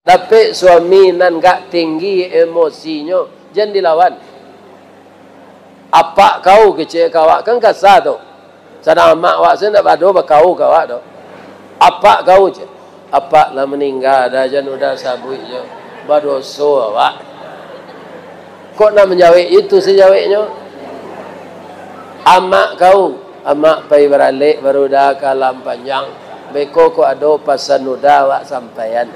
Tapi suami nan gak tinggi emosinya, jangan dilawan. Apa kau kecil kawak kan kasar tu. Sedang mak wak sen nak badu bakau kawak tu. Apa kau je? Apa lah meninggal dah jangan udah sabui je. Badoso awak. Kok nak menjawab itu sejawabnya? Amak kau, amak pai beralik baru dah kalam panjang. Beko ko ado pasan udah awak sampaian.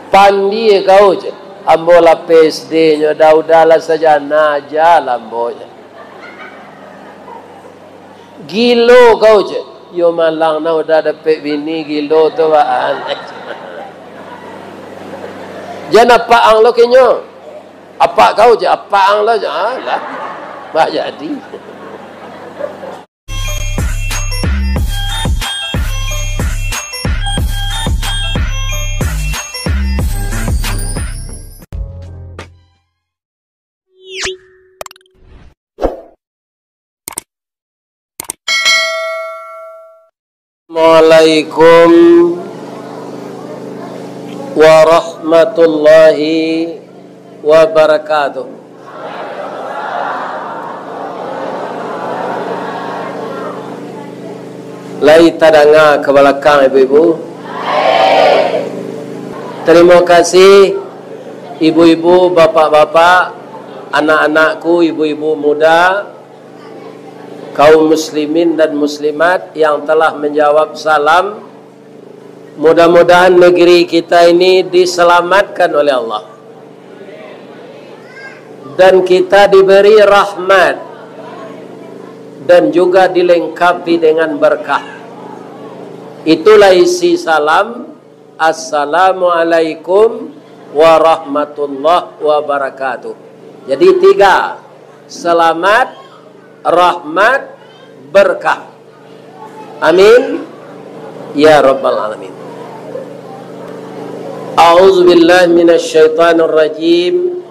Pandi kau je. Ambo la PSD nya dah saja naja lambo je. Gilo kau je. Yo malang na udah dapat bini gilo tu waan. Jangan apa ang lo kenyo. Apa kau je? Apa ang lo je? Lah. Bah jadi. Assalamualaikum warahmatullahi wabarakatuh. Lai tadanga ke belakang ibu-ibu. Terima kasih ibu-ibu, bapak-bapak, anak-anakku, ibu-ibu muda, kaum muslimin dan muslimat yang telah menjawab salam. Mudah-mudahan negeri kita ini diselamatkan oleh Allah. Dan kita diberi rahmat. Dan juga dilengkapi dengan berkah. Itulah isi salam. Assalamualaikum warahmatullahi wabarakatuh. Jadi 3. Selamat, rahmat, berkah. Amin ya rabbal alamin. A'udzu billahi minasyaitonir rajim.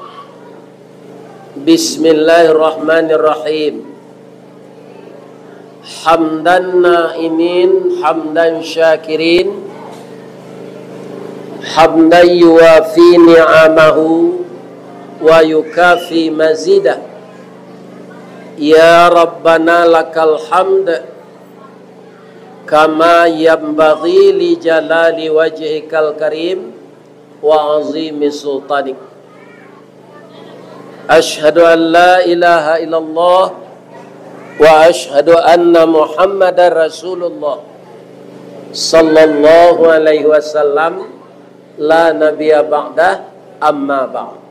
Bismillahirrahmanirrahim. Hamdan na'imin, hamdan syakirin, hamdan yuwafi ni'amahu wa yukafi mazidah. Ya Rabbana lakal hamd kama yanbaghi li jalali wajhikal karim wa azimi sultanik. Ashhadu an la ilaha illallah wa ashhadu anna Muhammadar Rasulullah sallallahu alaihi wasallam la nabiyya ba'dah amma ba'd.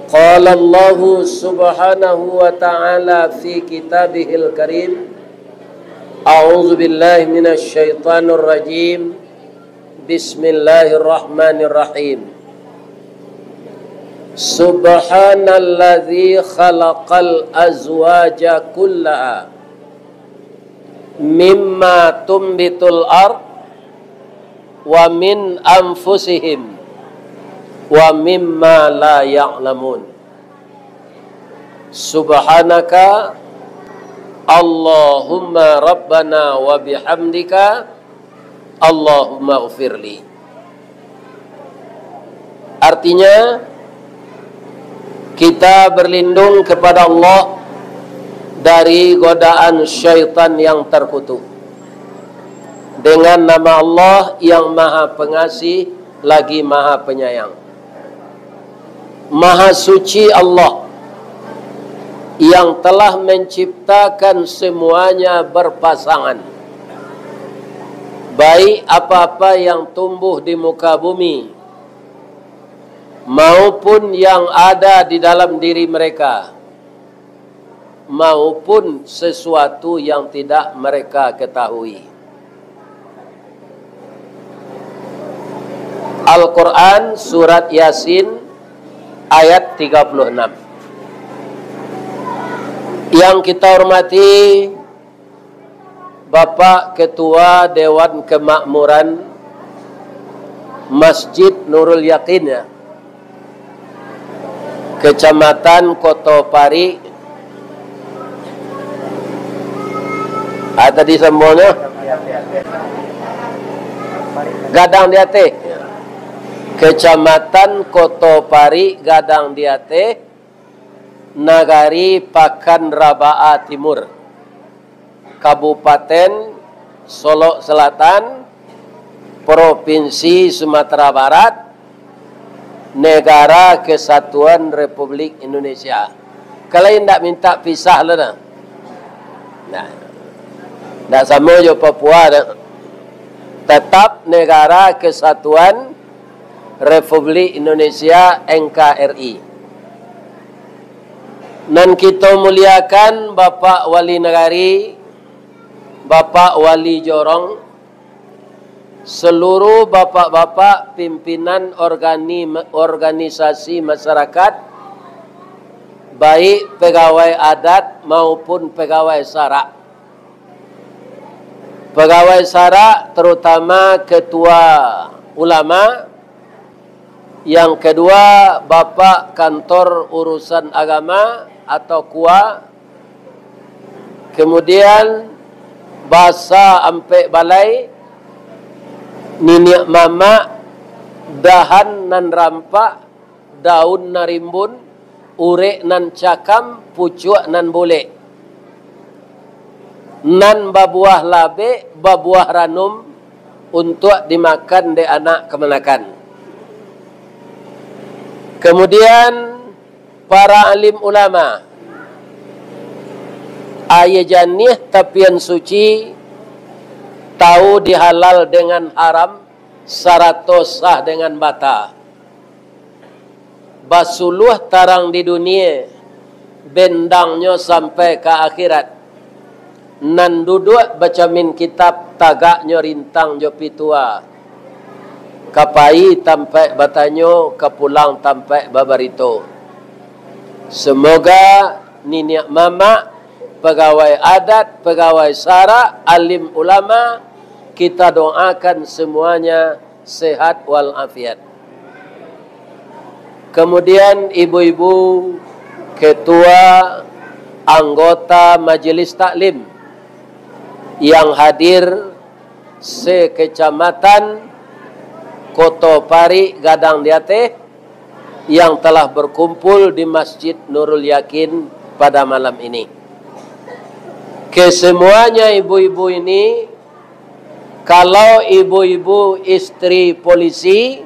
Qala Allah subhanahu wa ta'ala fi kitabihil karim. A'udzu billahi minasy syaithanir rajim. Bismillahirrahmanirrahim. Subhanalladzi khalaqal azwaja kullaha mimma tumbitul ard wa min anfusihim wa mimma la ya'lamun. Subhanaka Allahumma rabbana wa bihamdika Allahumma ghfirli. Artinya kita berlindung kepada Allah dari godaan syaitan yang terkutuk dengan nama Allah yang Maha Pengasih lagi Maha Penyayang. Maha suci Allah yang telah menciptakan semuanya berpasangan, baik apa-apa yang tumbuh di muka bumi maupun yang ada di dalam diri mereka, maupun sesuatu yang tidak mereka ketahui. Al-Quran surat Yasin ayat 36. Yang kita hormati Bapak Ketua Dewan Kemakmuran Masjid Nurul Yakin, ya, Kecamatan Kotopari. Tadi semuanya Gadang Diatih. Kecamatan Kotopari, Gadang Diatih, Nagari Pakan Rabaa Timur, Kabupaten Solok Selatan, Provinsi Sumatera Barat, Negara Kesatuan Republik Indonesia. Kalau tidak minta pisah lah. Nah, tidak sama je Papua dah. Tetap Negara Kesatuan Republik Indonesia NKRI. Dan kita muliakan Bapak Wali Negari, Bapak Wali Jorong, seluruh bapak-bapak pimpinan organisasi masyarakat, baik pegawai adat maupun pegawai sara. Pegawai sara terutama ketua ulama, yang kedua Bapak Kantor Urusan Agama atau KUA, kemudian bahasa ampe balai, niniak mama, dahan nan rampak, daun narimbun, urek nan cakam, pucuk nan boleh, nan babuah labe, babuah ranum untuk dimakan de anak kemenakan. Kemudian para alim ulama, ayah janih tapian suci, tahu dihalal dengan haram, saratos sah dengan bata. Basuluh tarang di dunia, bendangnya sampai ke akhirat. Nan duduk baca min kitab, tagaknya rintang jo pitua. Kapai tampai batanyo, kapulang tampai babarito. Semoga niniak mama, pegawai adat, pegawai sara, alim ulama, kita doakan semuanya sehat walafiat. Kemudian ibu-ibu, ketua, anggota majelis taklim yang hadir sekecamatan Kotopari, Gadang Diatih, yang telah berkumpul di Masjid Nurul Yakin pada malam ini. Kesemuanya ibu-ibu ini, kalau ibu-ibu istri polisi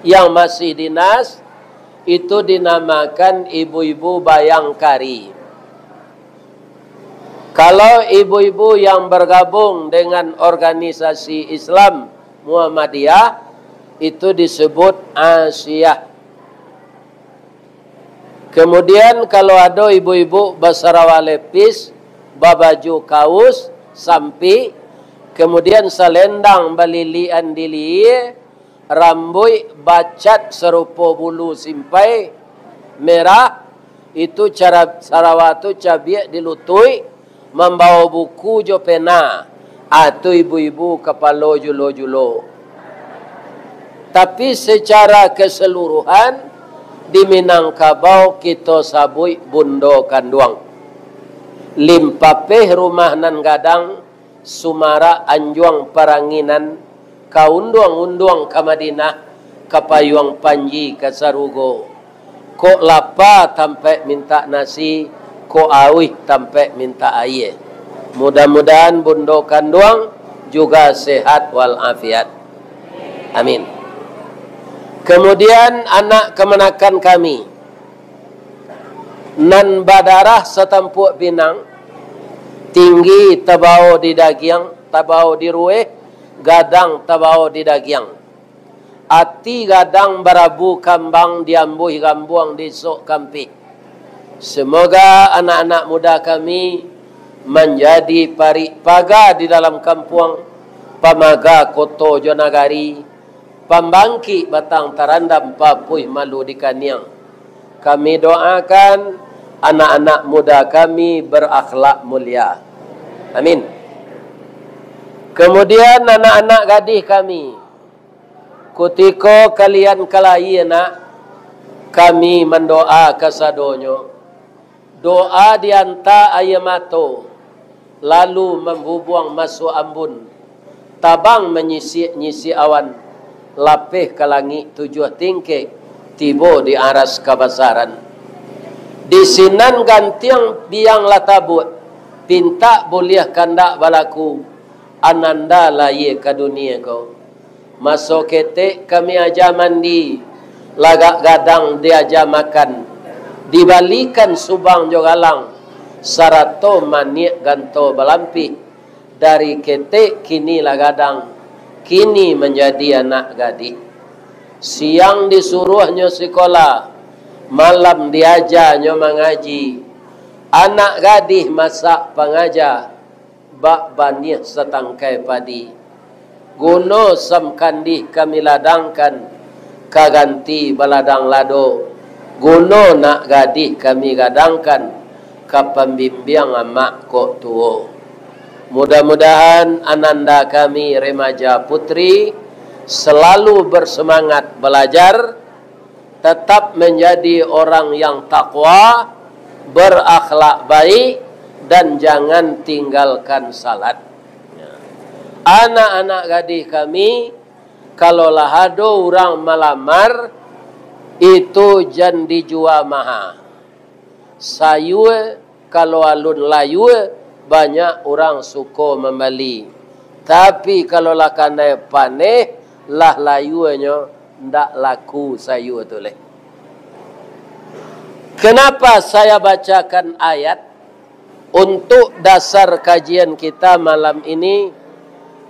yang masih dinas, itu dinamakan ibu-ibu bayangkari. Kalau ibu-ibu yang bergabung dengan organisasi Islam Muhammadiyah, itu disebut Asyah. Kemudian kalau ada ibu-ibu basarawa lepis, babaju kaus, sampi, kemudian selendang balilian dilie, rambut bacat serupa bulu simpai merah, itu cara sarawatu cabiak dilutui, membawa buku jo pena, atau ibu-ibu kepala julo-julo. Tapi secara keseluruhan di Minangkabau kita sabui bundo kanduang. Limpapeh rumah nan gadang, Sumara anjuang paranginan, kaunduang-unduang ke Madinah, kapayuang panji ke Sarugo. Ko lapa tampe minta nasi, ko awih tampe minta air. Mudah-mudahan bundo kanduang juga sehat walafiat. Amin. Kemudian anak kemenakan kami, nan badarah setampuk pinang, tinggi tabau di dagiang, tabau di rueh, gadang tabau di dagiang. Ati gadang barabu kambang diambuh gambuang di sok kampi. Semoga anak-anak muda kami menjadi parik paga di dalam kampung, pamaga koto jonagari, pembangki batang tarandam papuih malu di kaniang. Kami doakan anak-anak muda kami berakhlak mulia. Amin. Kemudian anak-anak gadis kami, ketika kalian kelahi anak, kami mendoa kesadonyo. Doa dianta ayamato, lalu membubuang masuk ambun. tabang menyisi awan, lapih ke langit tujuh tingkik, tiba di aras kabasaran. Di sinan gantiang biang latabut, pinta boleh kandak balaku, ananda laye ke dunia kau. Masuk ketek kami aja mandi, lagak gadang dia aja makan, dibalikan subang jogalang, sarato maniak ganto balampi. Dari ketek kini lah gadang, kini menjadi anak gadis. Siang disuruhnya sekolah, malam diajarnya mengaji. Anak gadis masak pengajar, bak banyak setangkai padi. Guno sam kandih kami ladangkan, kaganti baladang lado. Guno nak gadis kami gadangkan, kapambimbiang amak kok tuo. Mudah-mudahan ananda kami remaja putri selalu bersemangat belajar, tetap menjadi orang yang takwa, berakhlak baik, dan jangan tinggalkan salat. Anak-anak gadis kami, kalau lahado orang melamar, itu jan dijual mahal. Sayu kalau alun layu, banyak orang suka membeli. Tapi kalau lah kandai paneh, lah layunya ndak laku sayu tu leh. Kenapa saya bacakan ayat untuk dasar kajian kita malam ini,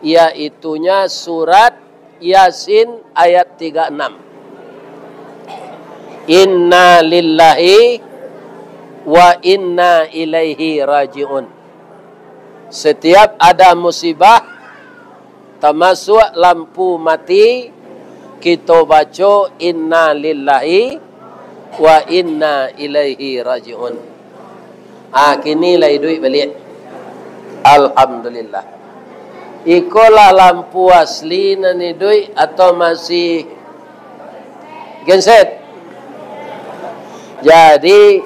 yaitunya surat Yasin ayat 36. Inna lillahi wa inna ilaihi raji'un. Setiap ada musibah, termasuk lampu mati, kita baca inna lillahi wa inna ilaihi raji'un. Kini lah duit balik. Alhamdulillah. Ikolah lampu asli nani duit atau masih genset. Jadi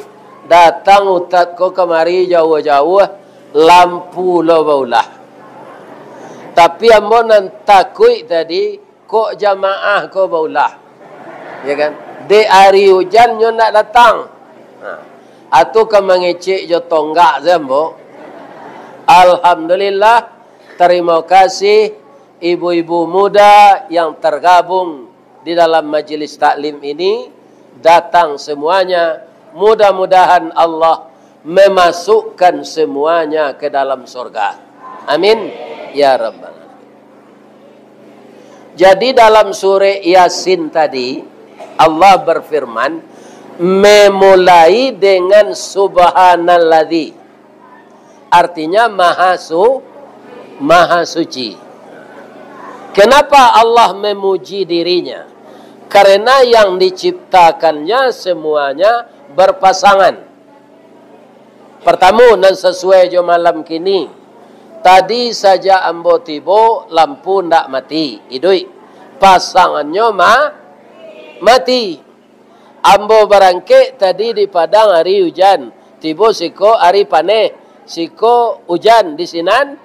datang utat ko kemari jauh-jauh, lampu lo baulah. Tapi ambo nan takui tadi, kok jamaah ko baulah. Ya kan? De hari hujan nyo nak datang. Atau ke mengecek jo tonggak zambo. Alhamdulillah, terima kasih ibu-ibu muda yang tergabung di dalam majelis taklim ini, datang semuanya. Mudah-mudahan Allah memasukkan semuanya ke dalam surga. Amin ya rabbal alamin. Jadi dalam surah Yasin tadi Allah berfirman memulai dengan subhanalladzi. Artinya maha suci. Kenapa Allah memuji dirinya? Karena yang diciptakannya semuanya berpasangan. Pertama dan sesuai jo malam kini. Tadi saja ambo tibo lampu ndak mati. Idui. Pasangannya mati. Ambo barangke tadi di padang hari hujan. Tibo siko hari paneh. Siko hujan di sinan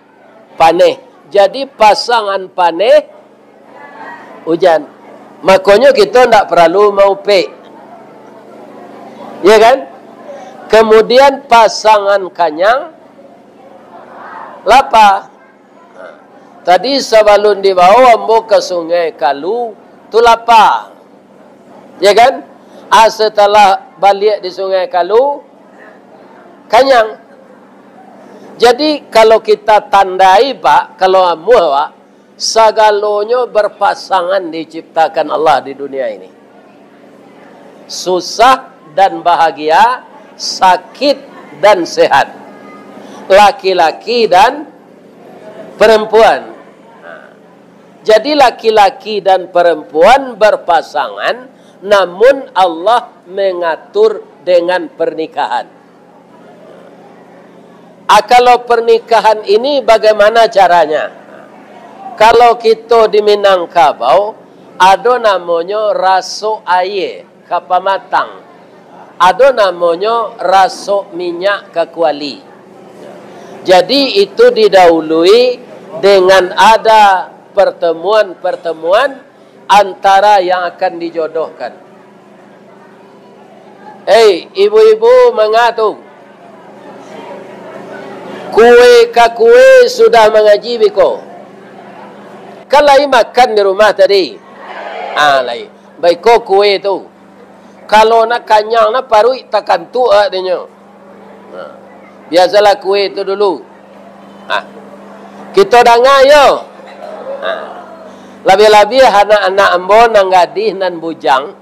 paneh. Jadi pasangan paneh hujan. Makanya kita ndak perlu mau pe. Ya kan? Kemudian pasangan kanyang lapar. Tadi sebelum dibawa ambo ke sungai Kalu, tu lapar. Ya kan? Setelah balik di sungai Kalu, kanyang. Jadi kalau kita tandai pak, kalau ambo pak, segalanya berpasangan diciptakan Allah di dunia ini. Susah dan bahagia, sakit dan sehat, laki-laki dan perempuan. Jadi laki-laki dan perempuan berpasangan, namun Allah mengatur dengan pernikahan. Kalau pernikahan ini bagaimana caranya? Kalau kita di Minangkabau, ada namanya raso air kapal matang. Ada namanya rasuk minyak ke kuali. Jadi itu didahului dengan ada pertemuan-pertemuan antara yang akan dijodohkan. Ibu-ibu mengatu. Kue ka kue sudah mengaji biko. Kalai makan di rumah tadi. Lai. Baik kue tu. Kalau nak kanyang nak parui takkan tu adanya. Biasalah kue itu dulu. Kita dengar yo. Lebih-lebih anak-anak ambo nang gadis nan bujang.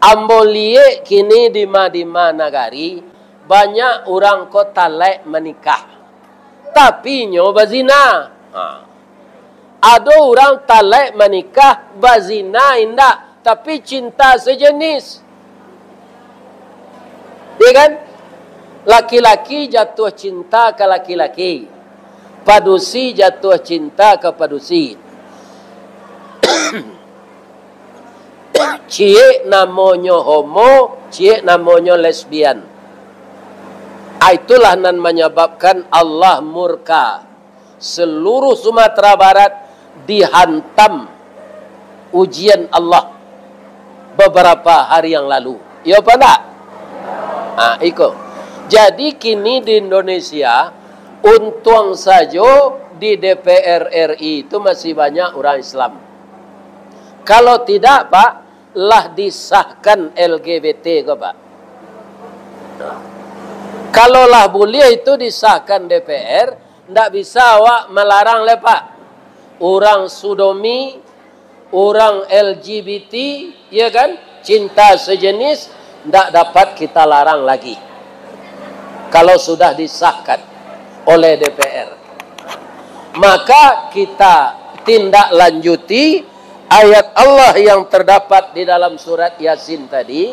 Ambo liye kini di mana negari banyak orang kota lek menikah. Tapi nyo bazina. Ada orang talek menikah bazina indah, tapi cinta sejenis. Ya kan? Laki-laki jatuh cinta ke laki-laki. Padusi jatuh cinta ke padusi. Cie namanya homo, cie namanya lesbian. Itulah yang menyebabkan Allah murka. Seluruh Sumatera Barat dihantam ujian Allah beberapa hari yang lalu. Ya apa tak? Iko. Jadi kini di Indonesia, untung saja di DPR RI itu masih banyak orang Islam. Kalau tidak, Pak, lah disahkan LGBT ke, Pak. Kalau lah boleh itu disahkan DPR, tidak bisa awak melarang le, Pak. Orang sodomi, orang LGBT, ya kan? Cinta sejenis, tidak dapat kita larang lagi. Kalau sudah disahkan oleh DPR. Maka kita tindak lanjuti ayat Allah yang terdapat di dalam surat Yasin tadi,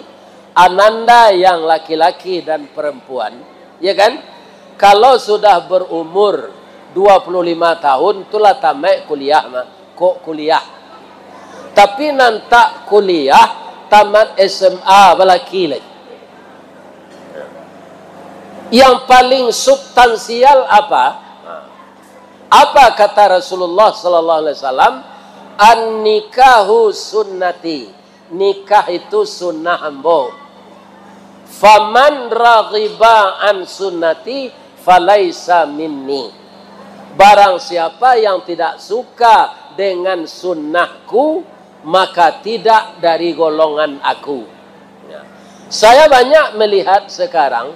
ananda yang laki-laki dan perempuan, ya kan? Kalau sudah berumur 25 tahun, itulah tamat kuliah mah. Kok kuliah? Tapi nanti kuliah tamat SMA balaki lagi. Yang paling substansial apa? Apa kata Rasulullah sallallahu alaihi wasallam? An-nikahu sunnati. Nikah itu sunnah ambo. Faman raghiba an sunnati falaisa minni. Barang siapa yang tidak suka dengan sunnahku, maka tidak dari golongan aku. Saya banyak melihat sekarang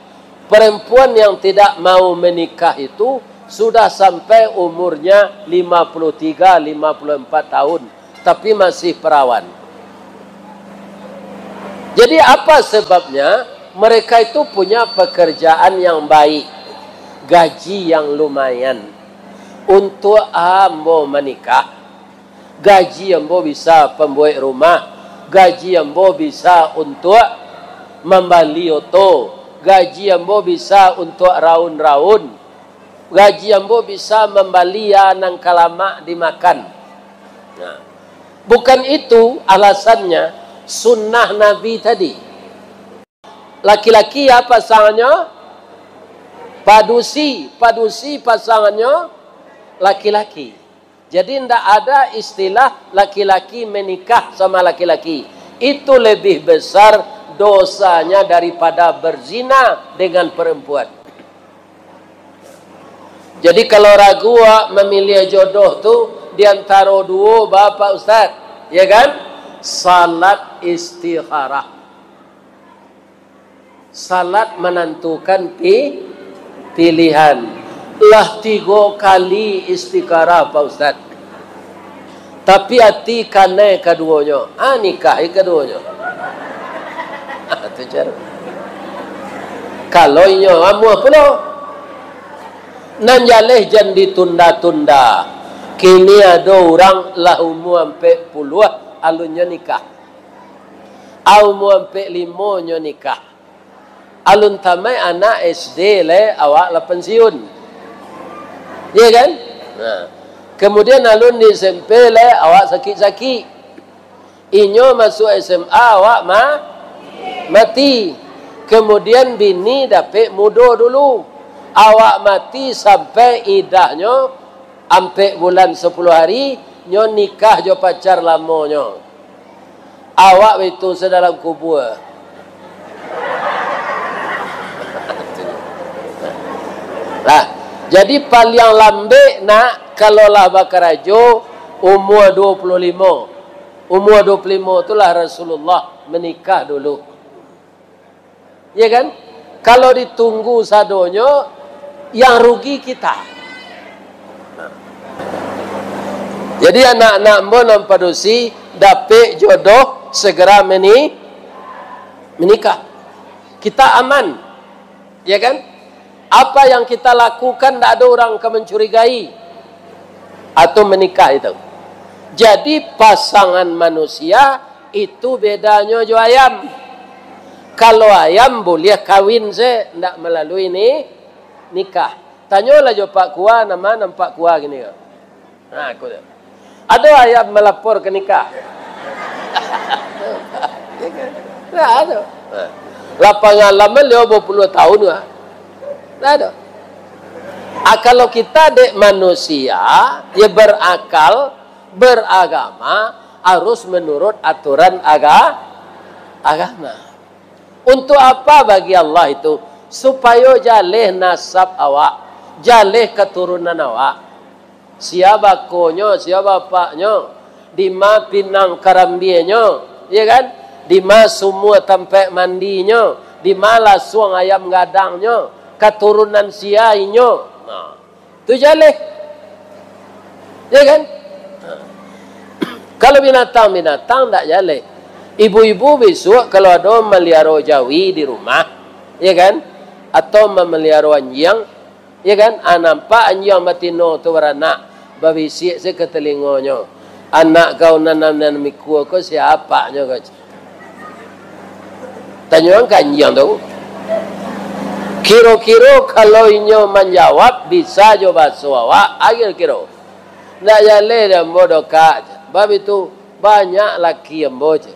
perempuan yang tidak mau menikah itu sudah sampai umurnya 53-54 tahun, tapi masih perawan. Jadi apa sebabnya? Mereka itu punya pekerjaan yang baik, gaji yang lumayan. Untuk ambo menikah, gaji ambo bisa pembuat rumah, gaji ambo bisa untuk membeli oto, gaji ambo bisa untuk raun-raun, gaji ambo bisa membeli nang kalama dimakan. Bukan itu alasannya sunnah Nabi tadi. Laki-laki ya pasangannya padusi pasangannya laki-laki. Jadi tidak ada istilah laki-laki menikah sama laki-laki. Itu lebih besar dosanya daripada berzina dengan perempuan. Jadi kalau ragu memilih jodoh tu di antara dua Bapak Ustaz, ya kan? Salat istikharah. Salat menentukan pilihan. Lah 3 kali istikharah Pak Ustaz. Tapi hati kane keduanya. Nikah keduanya. Itu cara. Kalau inyo amu apa lo? Nan jaleh jan ditunda-tunda. Kini ada orang lah umur sampai puluh alunnya nikah. Umur sampai 5 nya nikah. Alun tamai anak SD le awak lah pensiun. Ya kan? Kemudian alun di SMP le awak sakit-sakit. Inyo masuk SMA awak mati. Kemudian bini dapat muda dulu. Awak mati sampai idahnya sampai bulan 10 hari. nyo nikah jo pacar lamo nyo. Awak itu sedalam kubur. Nah, jadi paling lambe nak kalau lah bakarajo umur 25. Umur 25 itulah Rasulullah menikah dulu. Ya kan? Kalau ditunggu sadonyo, yang rugi kita. Jadi anak-anak mbok nampadusi dapet jodoh segera menikah. Kita aman. Ya kan? Apa yang kita lakukan tidak ada orang akan mencurigai atau menikah itu. Jadi pasangan manusia itu bedanya jo ayam. Kalau ayam boleh kawin se tidak melalui nikah. Tanyalah jo Pak Kua, nama nampak Kua gini. Nah, aku tahu. Ada ayam melapor ke nikah. Tidak ada. Lapangan lama 50 tahun lah. Tidak ada. Kalau kita dek manusia, ya berakal, beragama, harus menurut aturan agama. Untuk apa bagi Allah itu? Supaya jaleh nasab awak, jaleh keturunan awak. Siapa konyo, siapa bapaknya, di ma pinang karambienyo, ya kan? Di ma semua tempat mandinya, di ma lasuang ayam gadangnya, keturunan siainya. Nah, itu jaleh. Ya kan? Kalau binatang-binatang tak jaleh. Ibu-ibu besok kalau ada melihara jawi di rumah, ya kan? Atau memelihara anjing, ya kan? Nampak anjing batino tu beranak, babisik se ke telingonya. Anak kau nanam miku kau siapa nya kau? Tanya kan anjing tu. Kira-kira kalau inyo menjawab bisa jo baso awak agil kira. Ndak jale dan bodoka. Bab itu banyak laki yang boje.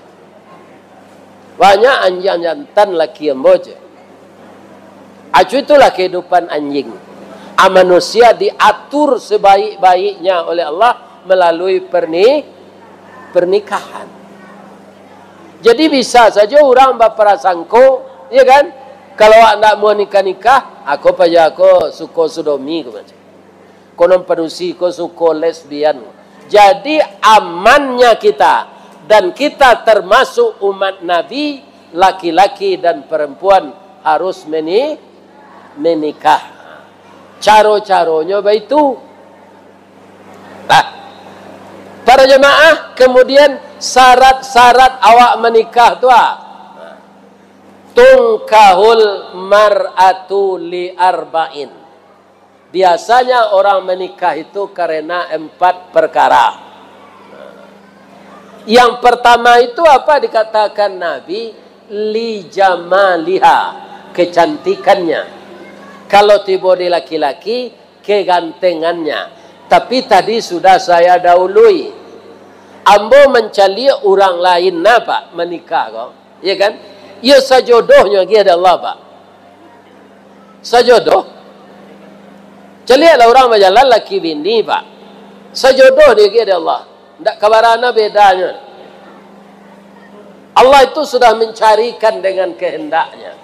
Banyak anjing jantan laki yang boje. Acu itulah kehidupan anjing. Manusia diatur sebaik-baiknya oleh Allah melalui pernikahan. Jadi bisa saja orang berprasangka, ya kan? Kalau awak nak mau nikah, aku paja aku suka sodomi ke macam. Konon pedusi ko suka lesbian. Jadi amannya kita dan kita termasuk umat Nabi, laki-laki dan perempuan harus menikah. Caro-caronya begitu. Nah, para jemaah, kemudian syarat-syarat awak menikah tu tungkahul mar'atu li arba'in. Biasanya orang menikah itu karena 4 perkara. Yang pertama itu apa dikatakan Nabi? Li jamaliha, kecantikannya. Kalau tiba di laki-laki, kegantengannya. Tapi tadi sudah saya dahului. Ambo mencari orang lain apa menikah kau, ya kan? Ya sajodohnya dia ada Allah pak. Sajodoh. Celihatlah orang berjalan laki bini pak. Sajodoh dia ada Allah. Tak kabarana bedanya. Allah itu sudah mencarikan dengan kehendaknya.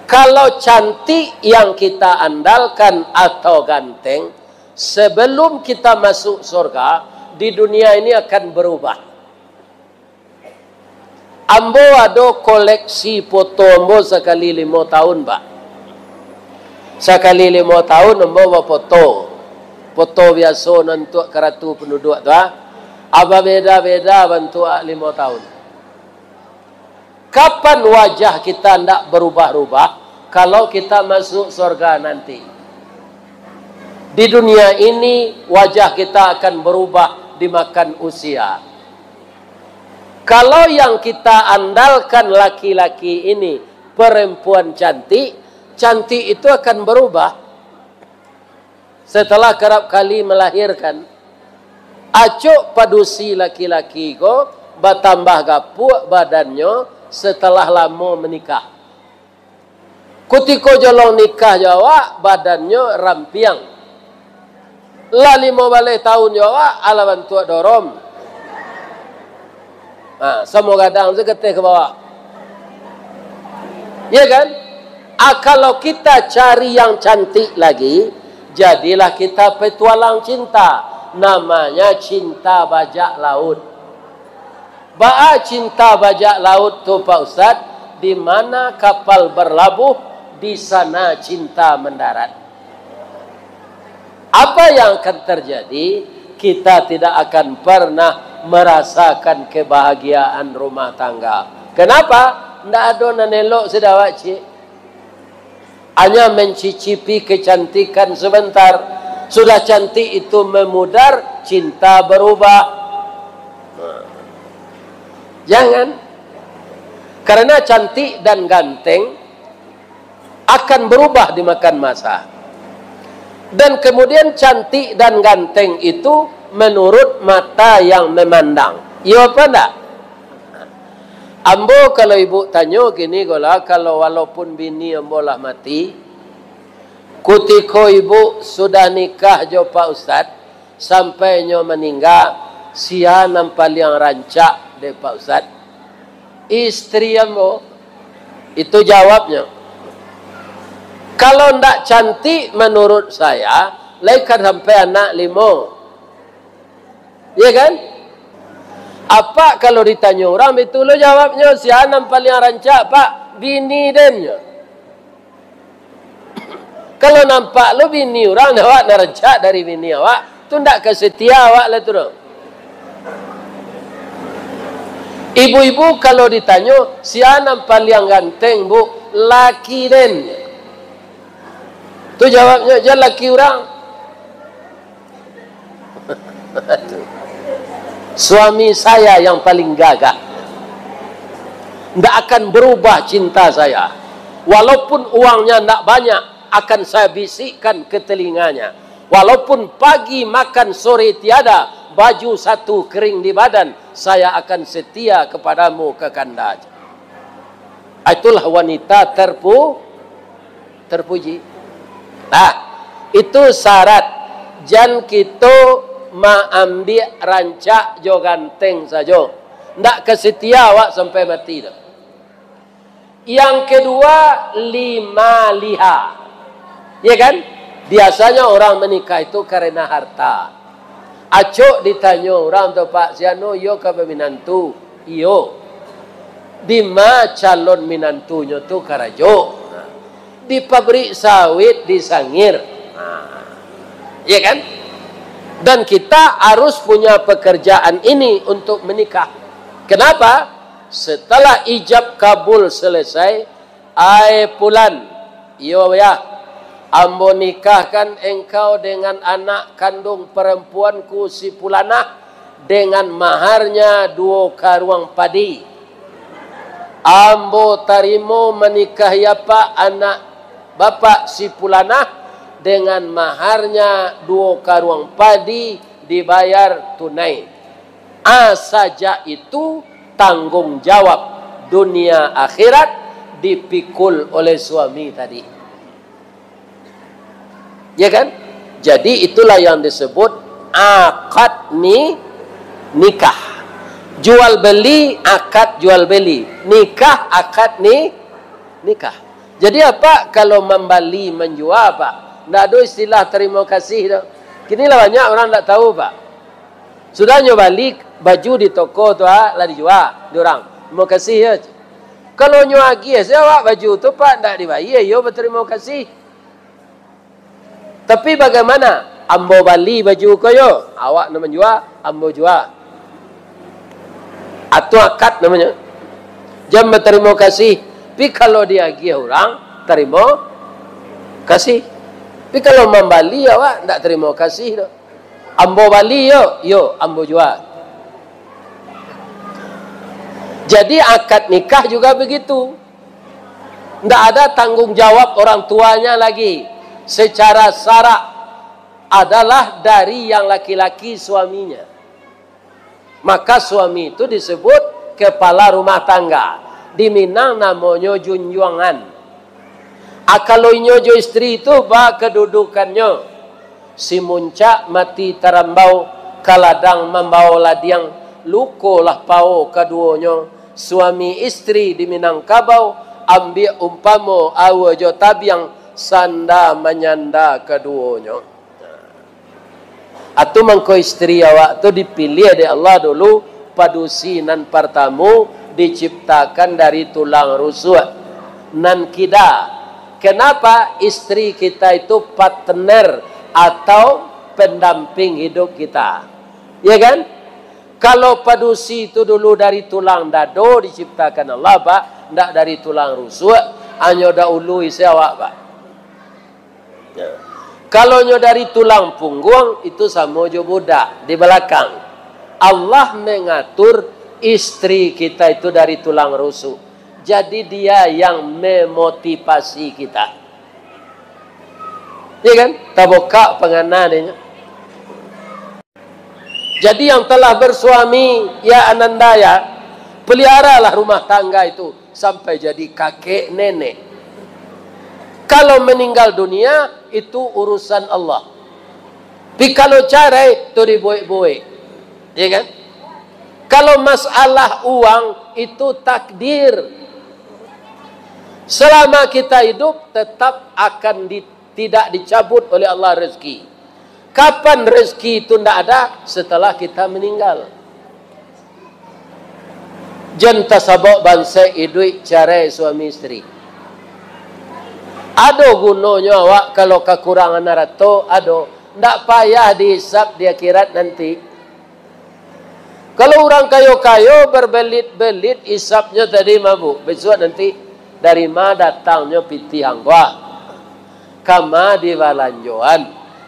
Kalau cantik yang kita andalkan atau ganteng, sebelum kita masuk surga, di dunia ini akan berubah. Ambo ada koleksi foto ambo sekali 5 tahun, Pak. Sekali 5 tahun ambo berfoto. Foto biasa untuk kartu penduduk tu. Aba beda-beda bentuk 5 tahun. Kapan wajah kita tidak berubah-ubah? Kalau kita masuk surga nanti. Di dunia ini wajah kita akan berubah dimakan usia. Kalau yang kita andalkan laki-laki ini perempuan cantik, cantik itu akan berubah. Setelah kerap kali melahirkan, acuk padusi laki-laki ko bertambah gapuk badannya setelah lama menikah. Kutiko jolong nikah Jawa, badannya rampiang. Lah 5 balik tahun jawa ala bantu dorom. Semua kadang seketih ke bawah. Ya kan? Kalau kita cari yang cantik lagi, jadilah kita petualang cinta. Namanya cinta bajak laut. Ba'a cinta bajak laut tu Pak Ustaz, di mana kapal berlabuh, di sana cinta mendarat. Apa yang akan terjadi? Kita tidak akan pernah merasakan kebahagiaan rumah tangga. Kenapa? Tidak ada nanelok sedawak cik. Hanya mencicipi kecantikan sebentar. Sudah cantik itu memudar, cinta berubah. Jangan. Karena cantik dan ganteng akan berubah dimakan masa. Dan kemudian cantik dan ganteng itu menurut mata yang memandang. Ya apa enggak? Ambo kalau ibu tanya gini gola, kalau walaupun bini ambo lah mati, kutiko ibu sudah nikah jo Pak Ustaz, sampai nyo meninggal, sia nampal yang rancak de Pak Ustaz. Istri ambo, itu jawabnya. Kalau ndak cantik menurut saya, laikan sampai anak 5. Ya kan? Apa kalau ditanya orang itu lo jawabnya, si anak paling rancak Pak, bini dennya. Kalau nampak lo bini orang, awak rancak dari bini awak, tu ndak kesetia awak lah tu. Ibu-ibu kalau ditanya, si anak paling ganteng bu, laki dennya. Tu jawabnya, jangan laki orang. Suami saya yang paling gagah. Tidak akan berubah cinta saya. Walaupun uangnya tidak banyak, akan saya bisikkan ke telinganya. Walaupun pagi makan sore tiada, baju satu kering di badan, saya akan setia kepadamu kekanda. Itulah wanita terpuji. Nah, itu syarat. Jan kita ambil rancak jo ganteng saja. Ndak kesetia awak sampai mati dah. Yang kedua, 5 liha. Ya kan? Biasanya orang menikah itu karena harta. Acok ditanya orang tu Pak Siano, yo ke minantu? Iyo. Bima calon minantunya tu karajo. Di pabrik sawit di Sangir. Ya kan? Dan kita harus punya pekerjaan ini untuk menikah. Kenapa? Setelah ijab kabul selesai, pulan, yo ya, ambo nikahkan engkau dengan anak kandung perempuanku si Pulanah dengan maharnya 2 karuang padi. Ambo tarimo menikahi apa anak bapak si Pulanah dengan maharnya 2 karuang padi dibayar tunai. Saja itu tanggung jawab dunia akhirat dipikul oleh suami tadi. Ya kan? Jadi itulah yang disebut akad nikah. Jual beli, akad jual beli. Nikah, akad nikah. Jadi apa kalau membeli menjual Pak? Tidak ada istilah terima kasih dah. Kinilah banyak orang tidak tahu Pak. Sudah balik baju di toko tu lah dijual diorang. Terima kasih ya. Kalau nyuagi saya awak baju tu Pak tidak dibayar, yo berterima kasih. Tapi bagaimana? Ambo bali baju koyo, awak nak menjual, ambo jual. Atau akad namanya. Jam berterima kasih. Tapi kalau dia agih orang, terima kasih. Tapi kalau membali awak tak terima kasih dah. Ambo bali yo ambo jual. Jadi akad nikah juga begitu. Tidak ada tanggung jawab orang tuanya lagi. Secara syarak adalah dari yang laki-laki suaminya. Maka suami itu disebut kepala rumah tangga. Di Minang namanya junjungan. Kalau nyojo istri itu bah kedudukannya. Si muncak mati terambau, kaladang membawa ladiang, lukolah pau keduanya. Suami istri di Minangkabau, ambil umpamo awajo tabiang, sanda menyanda keduanya. Atu mangko istri awak tu dipilih oleh Allah dulu, padusi nan pertamu diciptakan dari tulang rusuk nan kida. Kenapa istri kita itu partner atau pendamping hidup kita? Ya kan? Kalau padusi itu dulu dari tulang dado diciptakan Allah, Pak, ndak dari tulang rusuk, hanya dahulu isi awak, Pak. Ya. Kalau nyo dari tulang punggung itu sama jo budak di belakang. Allah mengatur istri kita itu dari tulang rusuk. Jadi dia yang memotivasi kita. Ya kan? Taboka penganannya. Jadi yang telah bersuami, ya Anandaya, peliharalah rumah tangga itu sampai jadi kakek nenek. Kalau meninggal dunia, itu urusan Allah. Tapi kalau cerai, itu dibuik-buik. Ya kan? Kalau masalah uang, itu takdir. Selama kita hidup, tetap akan tidak dicabut oleh Allah rezeki. Kapan rezeki itu tidak ada? Setelah kita meninggal. Jenta sabok bangsa idui cerai suami istri. Ada gunanya awak kalau kekurangan narato, ada. Tak payah dihisap di akhirat nanti. Kalau orang kayo-kayo berbelit-belit, hisapnya tadi mabuk. Besok nanti, dari mana datangnya piti hangwa? Kama di walanjoan.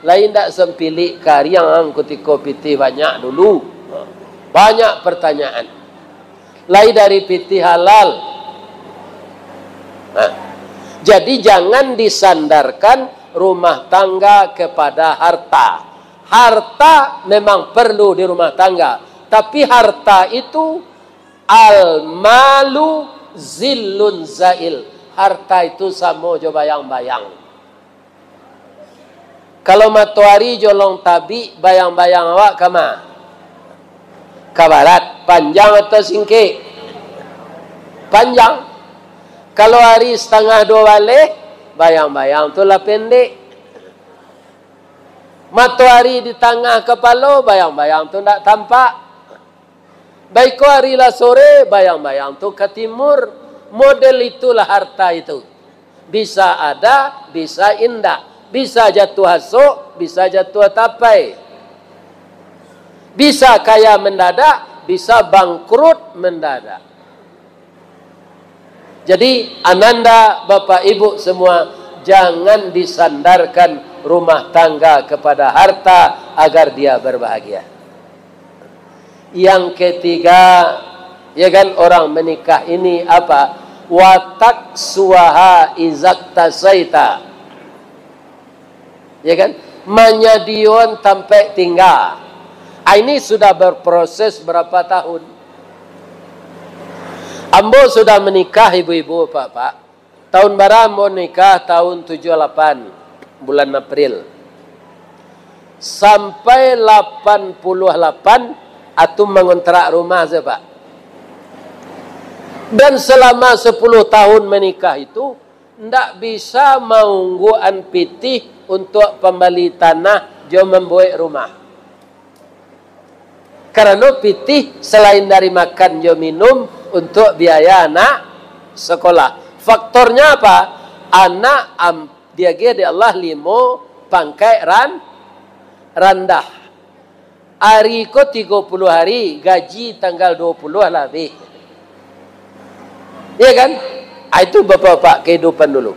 Lain tak sempilik karyang ketika piti banyak dulu. Banyak pertanyaan. Lain dari piti halal. Nah. Jadi jangan disandarkan rumah tangga kepada harta. Harta memang perlu di rumah tangga. Tapi harta itu al-malu zillun zail. Harta itu sama jo bayang-bayang. Kalau matahari jolong tabi, bayang-bayang awak kama? Ke barat. Panjang atau singkir? Panjang. Kalau hari setengah dua balik, bayang-bayang itulah pendek. Matahari di tengah kepala, bayang-bayang itu tidak tampak. Baik hari lah sore, bayang-bayang itu ke timur. Model itulah harta itu. Bisa ada, bisa indah. Bisa jatuh hasuk, bisa jatuh tapai. Bisa kaya mendadak, bisa bangkrut mendadak. Jadi Ananda, Bapak Ibu semua, jangan disandarkan rumah tangga kepada harta agar dia berbahagia. Yang ketiga, ya kan, orang menikah ini apa? Watak suaha izak tasaita. Ya kan? Menyadion sampai tinggal. Ini sudah berproses berapa tahun? Ambo sudah menikah ibu-ibu, Pak. Tahun bara ambo nikah tahun 78 bulan April. Sampai 88 atu mengontrak rumah saya, Pak. Dan selama 10 tahun menikah itu ndak bisa maungguan pitih untuk pembeli tanah jo membuat rumah. Karena pitih selain dari makan jo minum untuk biaya anak sekolah. Faktornya apa? Anak dia di Allah 5 pangkai randah. Hari ko 30 hari, gaji tanggal 20 lebih. Ya kan? Itu bapak-bapak kehidupan dulu.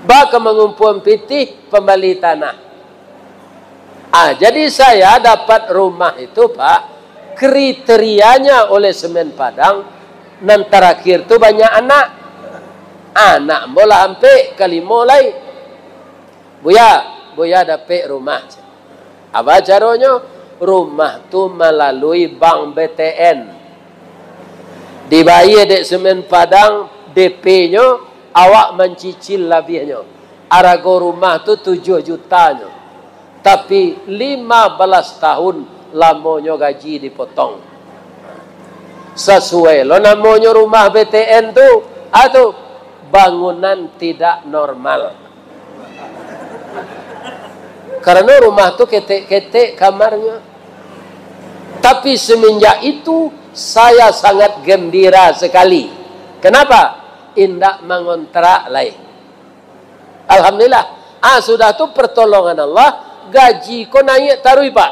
Baka mengumpul pitih pembeli tanah. Jadi saya dapat rumah itu, Pak, kriterianya oleh Semen Padang, dan terakhir tu banyak anak. Anak bola ampe kali mulai. Buya dapat rumah. Apa caranya? Rumah tu melalui bank BTN. Dibayar dek Semen Padang, DP-nya awak mencicil lebihnya. Arago rumah tu 7 jutanya. Tapi 15 tahun lamonyo gaji dipotong. Sesuai lo namanya rumah BTN tu, atau bangunan tidak normal. Karena rumah tu ketek-ketek kamarnya. Tapi semenjak itu saya sangat gembira sekali. Kenapa? Indak mengontrak lain. Alhamdulillah. Sudah tu pertolongan Allah. Gaji ko naik tarui pak.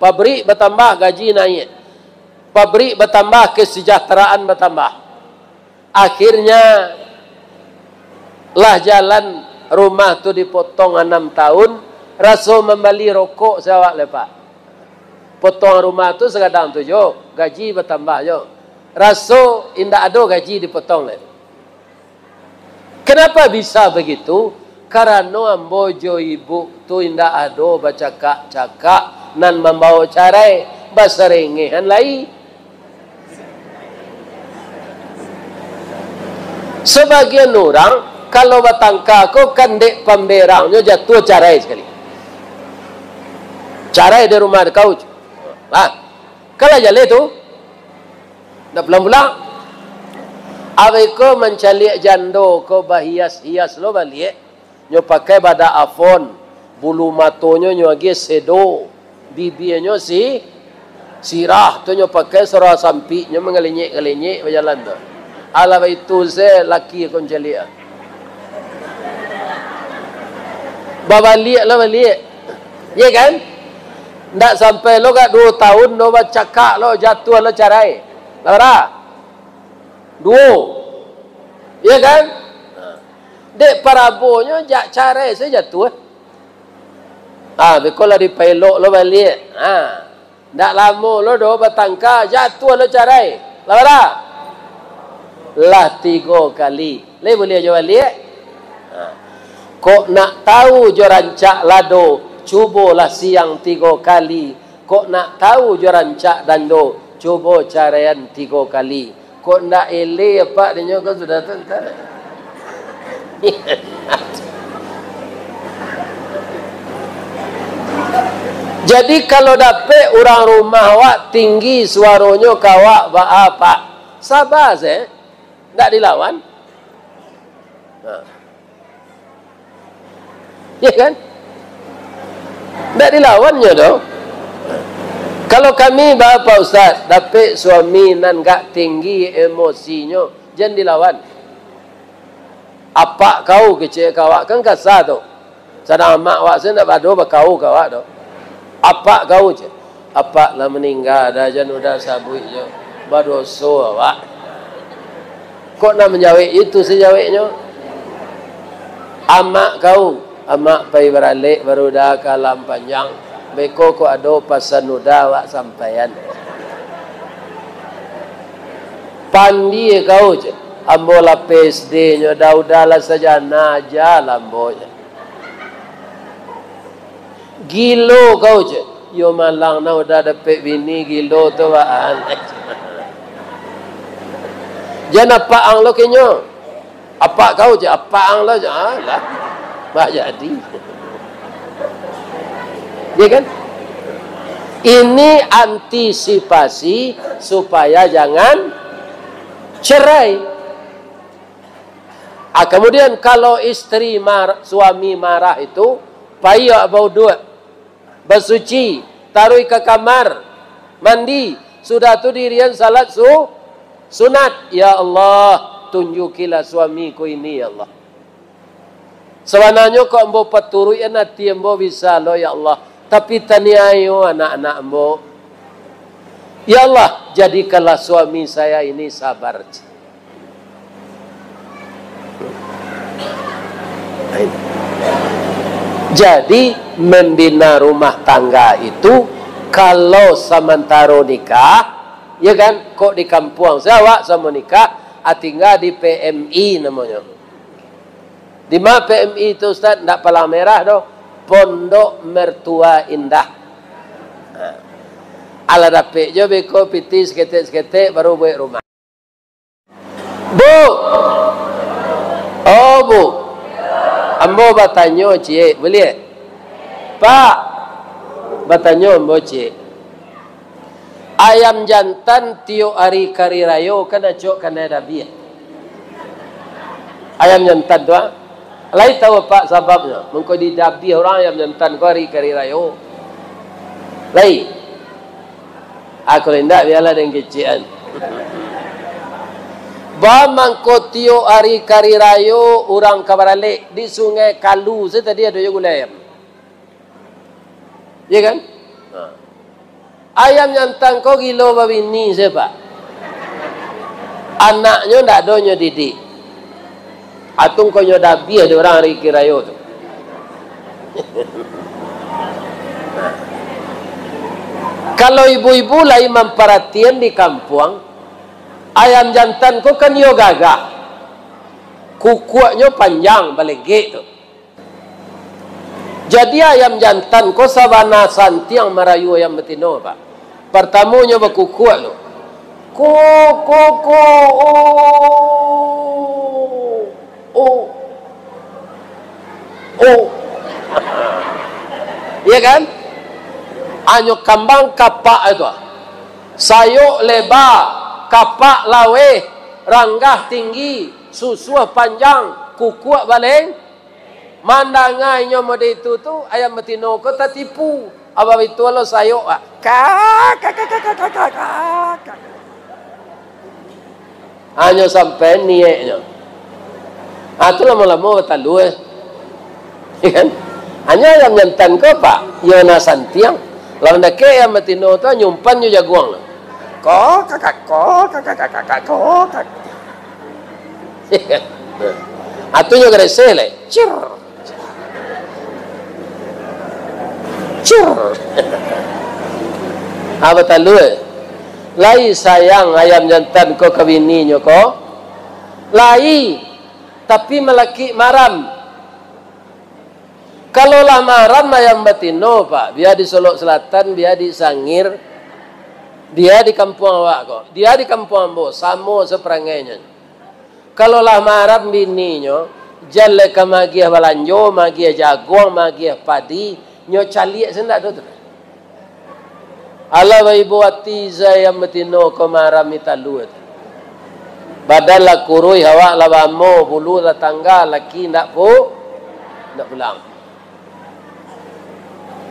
Pabrik bertambah, gaji naik. Pabrik bertambah, kesejahteraan bertambah. Akhirnya lah jalan rumah tu dipotong 6 tahun. Rasa membeli rokok saya lepak. Potong rumah tu sekadang tu jo, gaji bertambah jo. Rasa indak ada gaji dipotong le. Kenapa bisa begitu? Karena ambojo ibu tu indak ada bercakap-cakap nan membawa carai baserengehan lai. Sebagian orang kalau batangka ko kandek pemberangnya jatuh carai sekali. Carai di rumah kau. Kalau jale tu dah pulang-pulang. Abai ko mencalik jando ko bahias-hias lo balik. Nyo pakai bada afon, bulu matonyo nyo agi sedo, bibirnya sirah tu nyo pakai serah sampi nyo mengelenyek-elenyek berjalan tu. Ala itu saya laki kon celia. Babalik lah balik. Ya kan? Ndak sampai lo kat 2 tahun lo cakap lo jatuh lo carai. Lara. 2. Ya kan? Dek parabonya jak carai saya jatuh. Bekola di pelok lo balik. Ndak lama lo do bertangka jatuh lo carai. Lara. Lah 3 kali. Le boleh jo balik? Kok nak tahu jo rancak lado, cubalah siang 3 kali. Kok nak tahu jo rancak dando, cuba caraian 3 kali. Kok nak ele apa dia kau sudah tentar. Jadi kalau dapat orang rumah awak tinggi suaranya kawak apa? Sabar saya. Tak dilawan. Ya kan? Tak dilawannya dong. Kalau kami bapa ustaz dapat suami nan gak tinggi emosinya, jangan dilawan. Apa kau kecil kawak kan kasar tu. Sadang mak awak saya nak badu berkau kawak tu. Apa kau je? Apa lah meninggal dah jangan udah sabui je. Berdosa awak. Kok nak menjawab itu sejawabnya? Amak kau, amak pai beralik baru dah kalam panjang. Beko kok ada pasan udah awak sampaian. Pandi kau je. Ambo la PSD nya dah udahlah saja naja lambonya. Gilo kau je. Yo malang na udah dapat bini gilo tu waan. Jangan apa ang lo kenyo. Apa kau je? Apa ang lo je? Lah. Mak jadi. Ya kan? Ini antisipasi supaya jangan cerai. Kemudian kalau istri suami marah itu, payah bau duit, bersuci, taruh ke kamar, mandi, sudah tu dirian salat sunat. Ya Allah, tunjukilah suamiku ini ya Allah. Sebenarnya kok ambo paturu ya nanti ambo bisa lo ya Allah. Tapi taniayo anak-anak ambo. Ya Allah, jadikanlah suami saya ini sabar. Jadi membina rumah tangga itu kalau sementara nikah, ya kan, kok di kampung saya sama nikah, tinggal di PMI namanya. Di mana PMI itu Ustaz? Tidak Palang Merah doh, Pondok Mertua Indah. Ala dapet je beko piti seketik-seketik baru buat rumah. Bu. Oh bu. Ambo bertanya cik, boleh? Pak, Bertanya bocik. Ayam jantan tiup hari kari raya kena cok kena dabiah. Ayam jantan tu lain tahu pak sebabnya. Mengko di dabiah orang ayam jantan ko hari kari raya. Lain. Aku hendak biarlah dengan kecian. Ba mangko tiup hari kari raya orang kabaralik di Sungai Kalu tadi ada juga gula ayam. Ya kan? Ayam jantan kau gilo babini siapa? Anaknya ndak ada nyo didik. Atung kau nyo dabi ada orang hari kirayo tu. Kalau ibu-ibu lain memperhatian di kampung, ayam jantan kau kan yo gagah. Kukuaknya panjang balege tu. Jadi ayam jantan kau sabana santiang merayu ayam betino pak. Pertamanya berkukuak tu. Ko. Oh. Iya kan? Anyo kambang kapak itu. Sayuk lebar, kapak lawe, ranggah tinggi, susu panjang, kukuak baling. Mandangainya mode itu tu ayam betino ko tak tipu. Apa itu lo sayuk kak. Hanya sampai niatnya. Itu lama-lama bertalu kan? Hanya ayam jantan ko pak. Yana santiang. Lawan dak ayam betino tu nyumpan yo jaguang. Ko. Atu yo gresel le. Cir. Apa talu? Lai sayang ayam jantan ko kawininya ko. Lai tapi melaki maram. Kalau lah maram ayam betino pak, dia di Solok Selatan, dia di Sangir, dia di kampung awak ko. Dia di kampung ambo, sama seperangainya. Kalau lah maram bininya, jalan ke magiah balanjo, magiah jagung, magiah padi, nyo caliak sendak tu. Allah ibu hati saya betino ko maram italu. Badan la kurui hawa la bamo bulu la tangga laki ndak pulang.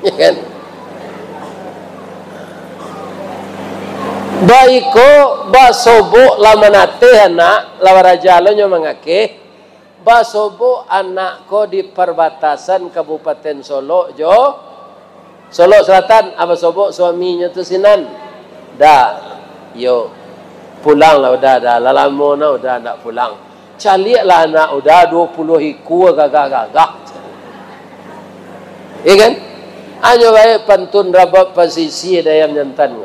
Ya kan? Baiko basobo la manate anak la warajalo nyo mangake basobo anak ko di perbatasan Kabupaten Solo Solo Selatan apa sobo suaminya tu sinan dah yo pulang lah udah lama na udah nak pulang caliak lah anak udah 20 hiku gagah iya kan hanya baik pantun rabab pasisi ayam jantan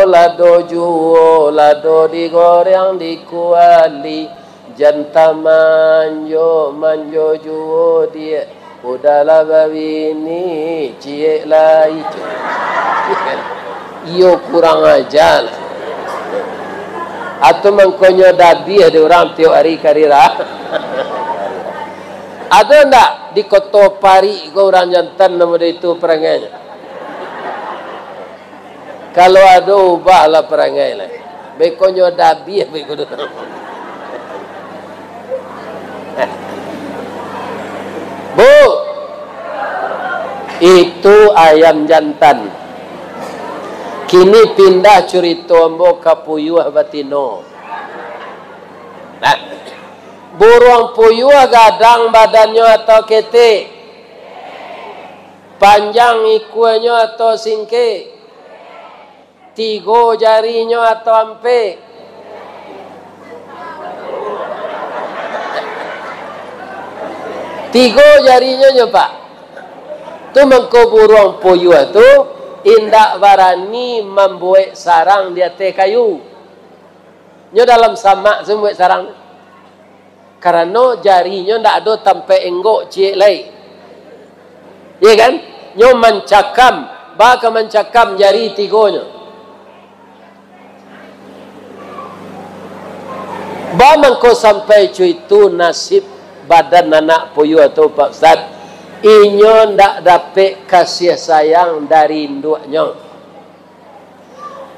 lado juo lado digoreng dikuali janta manjo juo dia udahlah babini cie lai iyo kurang ajar atau mengkonyo dabi ada orang tiap hari karira ada ndak di Koto Pari ko orang jantan nama itu perangainya kalau ada ubah lah perangai lah bekonyo dabi bekono Bu itu ayam jantan kini pindah curito ambo kapuyuh batino nah burung puyuh gadang badannya atau kete panjang ikuannya atau singke 3 jarinya atau ampe Tiga jarinya pak. Tu mengko burung puyuh tu indak barani membuat sarang di atas kayu. Nyo dalam samak sembuat sarang. Karena jarinya ndak ada tampai enggok cik lai. Iya kan? Nyo mencakam, baka mencakam jari tigonya. Ba mengko sampai cuy tu nasib badan anak puyuh atau Pak Ustaz inyo ndak dapat kasih sayang dari induknya.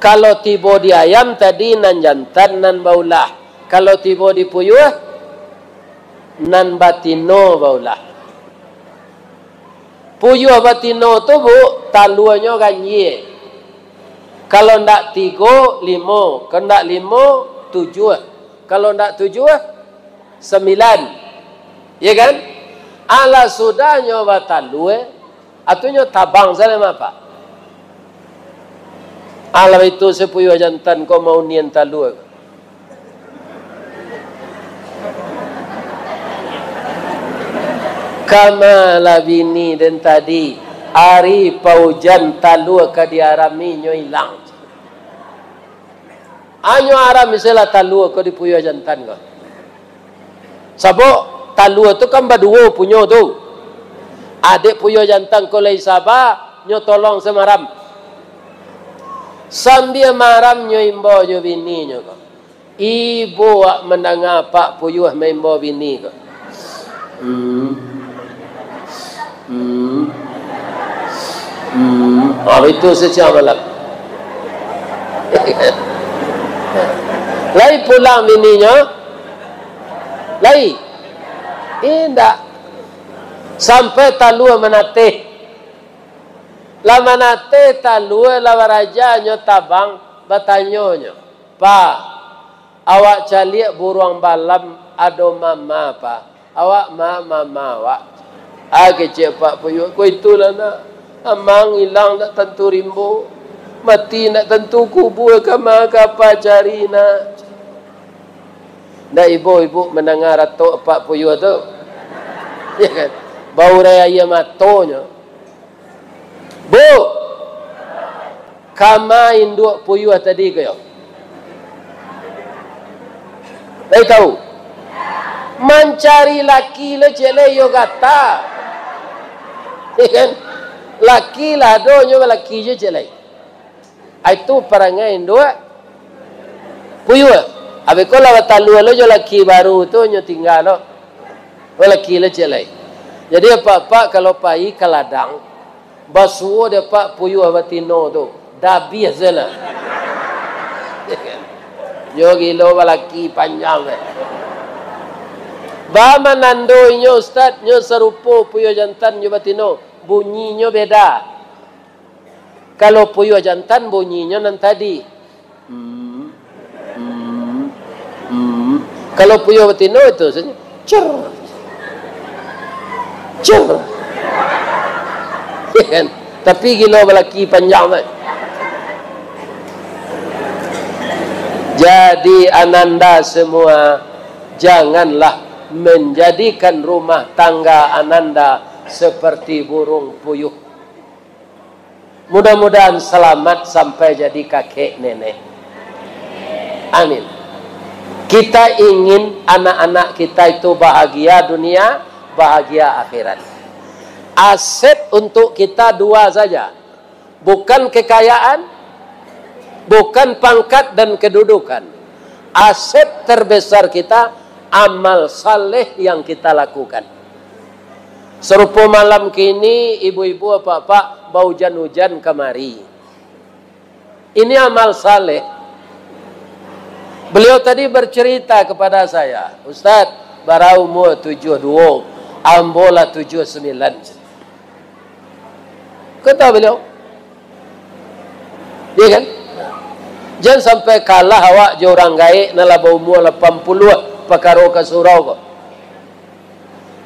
Kalau tiba di ayam tadi nan jantan nan baulah. Kalau tiba di puyuh nan batino baulah. Puyuh batino tu bu taluannya ganjie. Kalau ndak 3, 5. Kalau ndak 5, 7. Kalau ndak 7, 9. Ya kan? Ala sudahnya batalue atunya tabang salam apa? Ala itu sepuyuh jantan kau mau nian talue. Kama labini dan tadi hari paujan talue ke diarami nyo hilang. Anyo aram misalnya talue ke dipuyuh jantan kau. Sabok talua tu kan berdua punya tu. Adik punya jantan kolai sabah, nyo tolong semaram. Sambil maram nyo imbo jo bini nyo ko. Ibu wak mendengar pak puyuh membo bini ko. Itu sejak malam. Lai pulang bini nyo. Lai. Indah sampai talua menateh. La menateh talua la raja nyo tabang batanyonyo. Pa, awak caliak burung balam ado mama pa. Awak mama awak. Kecik pak puyuh. Ko itulah nak. Amang hilang nak tentu rimbo. Mati nak tentu kubur kama kapa cari nak. Dah ibu-ibu mendengar atuk pak puyuh tu. Ya kan? Bau raya matonya. Bu, kama induk puyuh tadi ke yo? Tahu tahu? Mencari laki le cele yo kata. Ya kan? Laki lah donyo laki je cele. Itu perangai induk puyuh. Habis kalau talu lo jo laki baru tu nyo tinggal lo. Laki le celai. Jadi apa-apa kalau pai ke ladang, basuh dia pak puyuh batino tu. Dah bias lah. Yo gilo laki panjang eh. Ba manando nyo ustaz nyo serupa puyuh jantan nyo batino, bunyinya beda. Kalau puyuh jantan bunyinya nan tadi. Kalau puyuh batino itu sebenarnya cer. Ya kan? Tapi gila lelaki panjang kan. Jadi ananda semua, janganlah menjadikan rumah tangga ananda seperti burung puyuh. Mudah-mudahan selamat sampai jadi kakek nenek. Amin. Kita ingin anak-anak kita itu bahagia dunia, bahagia akhirat. Aset untuk kita dua saja. Bukan kekayaan, bukan pangkat dan kedudukan. Aset terbesar kita, amal saleh yang kita lakukan. Serupa malam kini, ibu-ibu bapak bau hujan-hujan kemari. Ini amal saleh. Beliau tadi bercerita kepada saya, Ustaz, bara umur 72, ambola 79. Kata beliau, ya kan? Jangan sampai kalah awak je orang gaik nala umur 80 pakaro ke surau kok.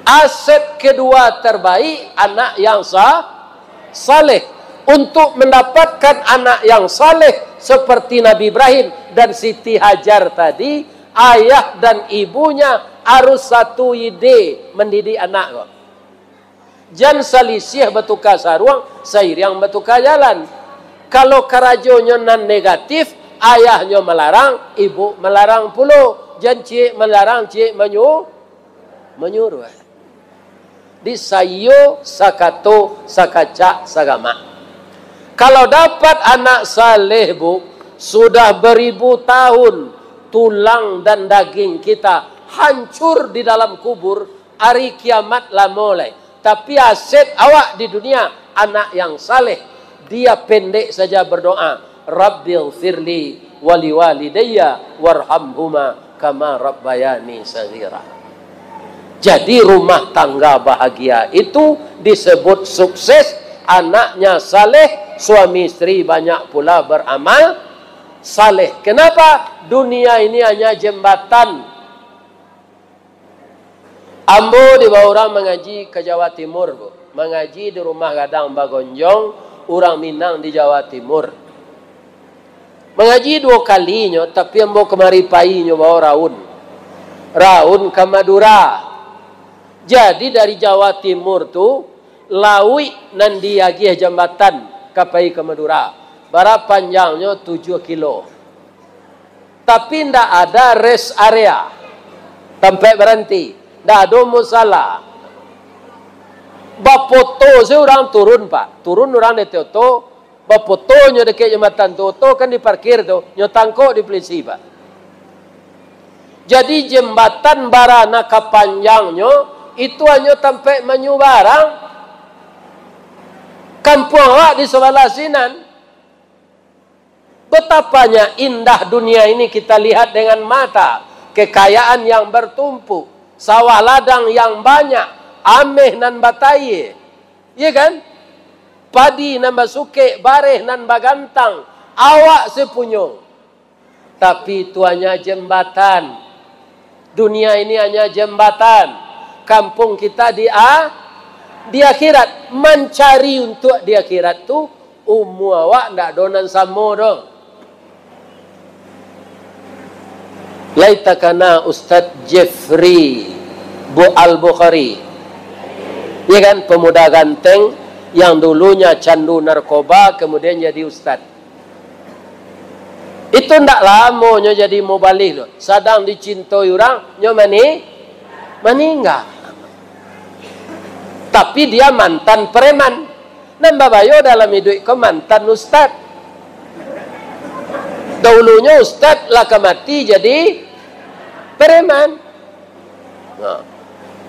Aset kedua terbaik anak yang saleh. Untuk mendapatkan anak yang saleh seperti Nabi Ibrahim dan Siti Hajar tadi, ayah dan ibunya harus satu ide mendidik anak kok. Jangan selisih bertukar saruang, seiring bertukar jalan. Kalau kerajonya nan negatif, ayahnya melarang, ibu melarang pula. Jangan cik melarang, cik menyuruh. Di sayo, sakato, sakacak, sagama. Kalau dapat anak saleh bu, sudah beribu tahun tulang dan daging kita hancur di dalam kubur, hari kiamat lah mulai. Tapi aset awak di dunia anak yang saleh. Dia pendek saja berdoa, Rabbil firli wali walidayya warhamhuma kama rabbayani saghira. Jadi rumah tangga bahagia itu disebut sukses, anaknya saleh, suami istri banyak pula beramal saleh. Kenapa? Dunia ini hanya jembatan. Ambo dibawa orang mengaji ke Jawa Timur, Bu. Mengaji di rumah Gadang Bagonjong, orang Minang di Jawa Timur. Mengaji 2 kalinya, tapi ambo kemari painya bawa raun. Raun ke Madura. Jadi dari Jawa Timur tu lawi nan diagih jambatan kapai ke Madura. Bara panjangnya 7 kilo. Tapi ndak ada rest area. Tempat berhenti. Ndak ada musala. Bapoto seorang turun, Pak. Turun orang di Toto. Bapotonya dekat jembatan Toto kan diparkir tu. Nyotangko di polisi, Pak. Jadi jembatan barana kepanjangnya itu hanya tempat menyu barang. Kampung awak di sebelah sinan. Betapanya indah dunia ini kita lihat dengan mata. Kekayaan yang bertumpuk. Sawah ladang yang banyak. Ameh nan bataye. Iya kan? Padi nan basuke. Bareh nan bagantang. Awak sepunyo. Tapi itu hanya jembatan. Dunia ini hanya jembatan. Kampung kita di akhirat. Mencari untuk di akhirat tu awak ndak donan samo dong. Laitakana Ustaz Jeffrey Al-Bukhari. Iya kan, pemuda ganteng yang dulunya candu narkoba kemudian jadi ustaz. Itu ndak lama nyo jadi mubalih loh. Sadang dicintai orang nyo meninggal. Tapi dia mantan preman. Nambah bayo dalam hidup ke mantan ustaz. Dahulunya ustaz lah mati jadi preman. Nah.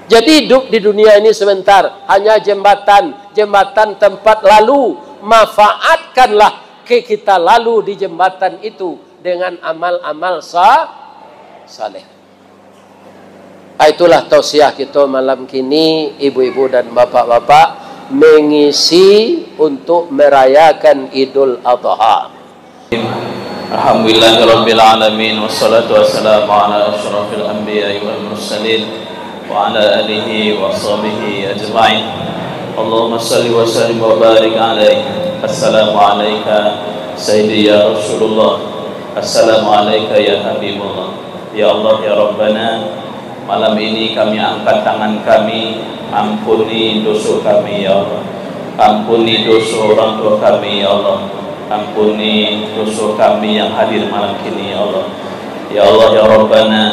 Jadi hidup di dunia ini sebentar. Hanya jembatan. Jembatan tempat lalu. Manfaatkanlah kita lalu di jembatan itu. Dengan amal-amal saleh. Itulah tausiah kita malam kini. Ibu-ibu dan bapak-bapak. Mengisi untuk merayakan Idul Adha. Alhamdulillahirabbil alamin wassalatu wassalamu ala asyrafil anbiya'i wal mursalin wa ala alihi wa sahbihi ajma'in. Allahumma shalli wa sallim wa barik alaihi. Assalamu alayka sayyidi ya Rasulullah. Assalamu alayka ya Habibullah. Ya Allah ya Rabbana, malam ini kami angkat tangan kami, ampuni dosa kami ya Allah. Ampuni dosa orang tua kami ya Allah. Ampuni dosa kami yang hadir malam kini ya Allah. Ya Allah ya Rabbana,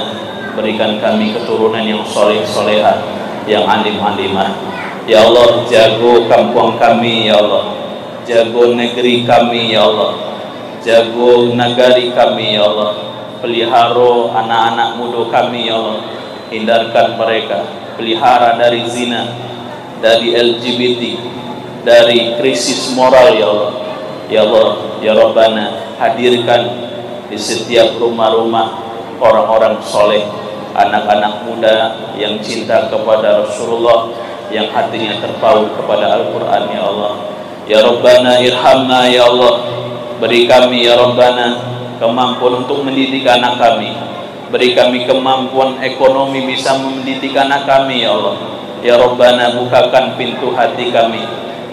berikan kami keturunan yang soleh-solehah, yang alim-alimah. Ya Allah, jago kampung kami ya Allah. Jago negeri kami ya Allah. Jago negari kami ya Allah. Pelihara anak-anak muda kami ya Allah. Hindarkan mereka. Pelihara dari zina, dari LGBT, dari krisis moral ya Allah. Ya Allah, ya Rabbana, hadirkan di setiap rumah-rumah orang-orang soleh, anak-anak muda yang cinta kepada Rasulullah, yang hatinya terpaut kepada Al-Quran ya Allah. Ya Rabbana irhamna ya Allah. Beri kami ya Rabbana kemampuan untuk mendidik anak kami. Beri kami kemampuan ekonomi bisa mendidik anak kami ya Allah. Ya Rabbana, bukakan pintu hati kami,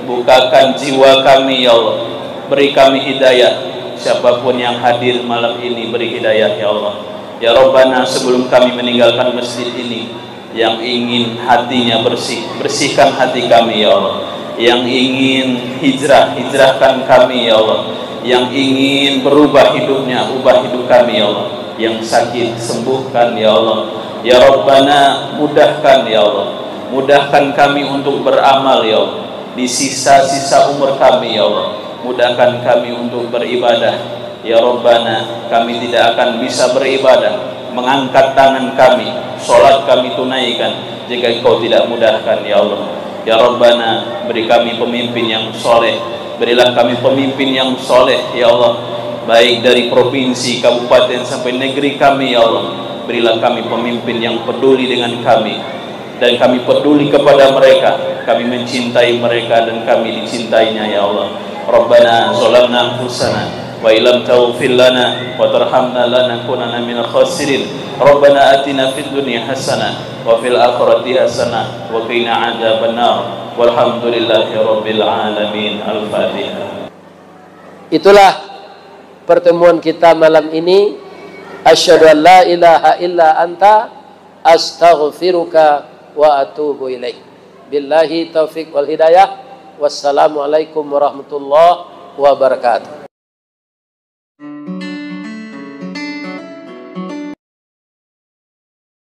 bukakan jiwa kami ya Allah. Beri kami hidayah. Siapapun yang hadir malam ini, beri hidayah ya Allah. Ya Rabbana, sebelum kami meninggalkan masjid ini, yang ingin hatinya bersih, bersihkan hati kami ya Allah. Yang ingin hijrah, hijrahkan kami ya Allah. Yang ingin berubah hidupnya, ubah hidup kami ya Allah. Yang sakit, sembuhkan ya Allah. Ya Rabbana, mudahkan ya Allah. Mudahkan kami untuk beramal ya Allah. Di sisa-sisa umur kami ya Allah. Mudahkan kami untuk beribadah. Ya Rabbana, kami tidak akan bisa beribadah, mengangkat tangan kami, sholat kami tunaikan jika Engkau tidak mudahkan ya Allah. Ya Rabbana, beri kami pemimpin yang soleh, berilah kami pemimpin yang soleh ya Allah, baik dari provinsi, kabupaten sampai negeri kami ya Allah. Berilah kami pemimpin yang peduli dengan kami dan kami peduli kepada mereka, kami mencintai mereka dan kami dicintainya ya Allah. Rabbana zalamna anfusana wa illam taghfir lana wa tarhamna lanakunanna minal khasirin. Rabbana atina fid dunya hasanah wa fil akhirati hasanah wa qina adzabannar. Walhamdulillahi rabbil alamin. Al-Fatihah. Itulah pertemuan kita malam ini. Asyhadu an la ilaha illa anta astaghfiruka wa atubu ilaik. Billahi taufiq wal hidayah. Wassalamualaikum warahmatullahi wabarakatuh.